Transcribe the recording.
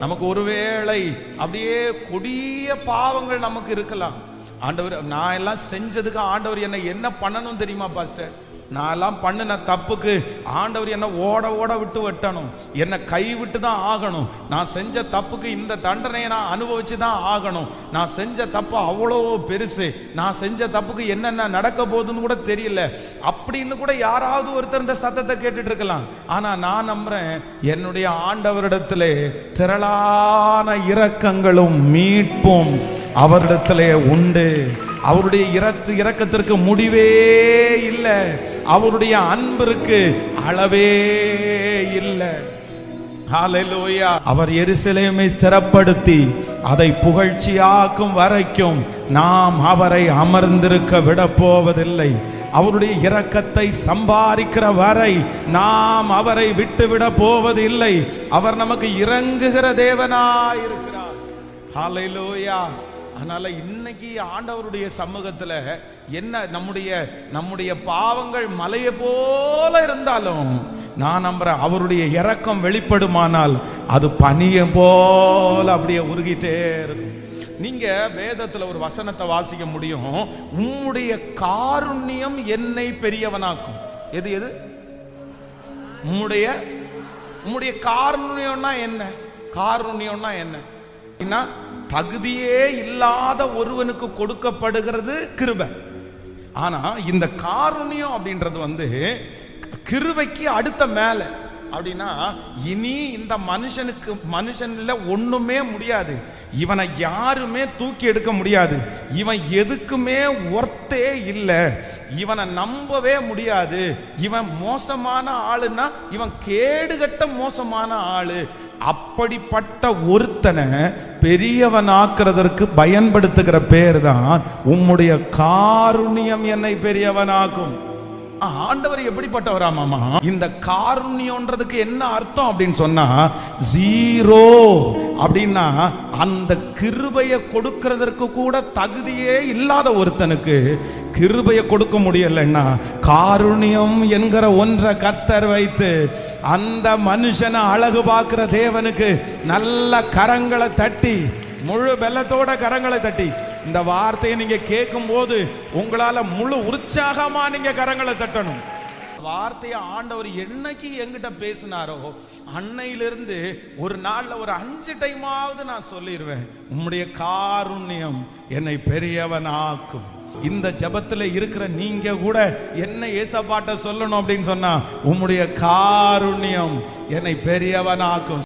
நமக்கு ஒருவேளை அப்படியே கொடிய பாவங்கள் நமக்கு இருக்கலாம். ஆண்டவர், நான் எல்லாம் செஞ்சதுக்கு ஆண்டவர் என்ன பண்ணணும் தெரியுமா பாஸ்டர்? நான் எல்லாம் பண்ணின தப்புக்கு ஆண்டவர் என்ன ஓட ஓட விட்டு வெட்டணும், என்னை கைவிட்டு தான் ஆகணும். நான் செஞ்ச தப்புக்கு இந்த தண்டனையை நான் அனுபவிச்சு தான் ஆகணும். நான் செஞ்ச தப்பு அவ்வளோ பெருசு, நான் செஞ்ச தப்புக்கு என்னென்ன நடக்க போகுதுன்னு கூட தெரியல அப்படின்னு கூட யாராவது ஒருத்தர் இந்த சத்தத்தை கேட்டுட்டு இருக்கலாம். ஆனா நான் நம்புறேன், என்னுடைய ஆண்டவரிடத்திலே திரளான இரக்கங்களும் மீட்பும் அவரிடத்திலே உண்டு. அவருடைய இரக்கத்திற்கு முடிவே இல்லை, அவருடைய அன்பிற்கு அளவே இல்லை. ஹல்லேலூயா. அவர் எருசலேமை ஸ்திரப்படுத்தி அதை புகழ்ச்சியாக்கும் வரைக்கும் நாம் அவரை அமர்ந்திருக்க விட போவதில்லை. அவருடைய இரக்கத்தை சம்பாதிக்கிற வரை நாம் அவரை விட்டுவிட போவதில்லை. அவர் நமக்கு இறங்குகிற தேவனாய் இருக்கிறார். ஹல்லேலூயா. அதனால இன்னைக்கு ஆண்டவருடைய சமூகத்துல என்ன, நம்முடைய பாவங்கள் மலையை போல இருந்தாலும் நான் நம்புறேன், அவருடைய இரக்கம் வெளிப்படுமானால் அது பனியை போல அப்படியே உருகிட்டே இருக்கும். நீங்க வேதத்துல ஒரு வசனத்தை வாசிக்க முடியும், உம்முடைய காருண்யம் என்னை பெரியவனாக்கும். எது எது? உம்முடைய காருண்யம்னா என்ன? காருண்யம்னா என்ன? தகுதியே இல்லாத ஒருவனுக்கு கொடுக்கப்படுகிறது கிருபை. ஆனா இந்த காருண்யம் அப்படின்றது கிருபைக்கு அடுத்த மேல. அப்படின்னா இனி இந்த மனுஷன்ல ஒண்ணுமே முடியாது, இவனை யாருமே தூக்கி எடுக்க முடியாது, இவன் எதுக்குமே ஒர்த்தே இல்லை, இவனை நம்பவே முடியாது, இவன் மோசமான ஆளுன்னா இவன் கேடுகட்ட மோசமான ஆளு. அப்படிப்பட்ட ஒருத்தனை பெரியவனாக்குறதற்கு பயன்படுத்துகிற பேர் தான் உம்முடைய காருண்யம் என்னை பெரியவனாக்கும். ஆண்டவர் எப்படிப்பட்டவராமாமா? இந்த காருண்யம்ன்றதுக்கு என்ன அர்த்தம் அப்படின்னு சொன்னா, ஜீரோ அப்படின்னா அந்த கிருபையை கொடுக்கிறதற்கு கூட தகுதியே இல்லாத ஒருத்தனுக்கு கிருபையை கொடுக்க முடியலன்னா, காருண்யம் என்கிற ஒன்றை கர்த்தர் வைத்து அந்த மனுஷனை அழகு பார்க்கிற தேவனுக்கு நல்ல கரங்களை தட்டி, முழு பெல்லத்தோட கரங்களை தட்டி, இந்த வார்த்தையை நீங்க கேட்கும் போது உங்களால முழு உற்சாகமா நீங்க கரங்களை தட்டணும். வார்த்தையை ஆண்டவர் என்னைக்கு என்கிட்ட பேசினாரோ அன்னையிலிருந்து ஒரு நாள்ல ஒரு 5 டைமாவது நான் சொல்லிடுவேன், உம்முடைய காருண்யம் என்னை பெரியவனாக்கும். இந்த ஜபத்துல இருக்கிற நீங்க கூட என்ன ஏசப்பாட்ட சொல்லணும் அப்படின்னு சொன்னா, உம்முடைய காருண்யம் என்னை பெரியவனாக்கும்.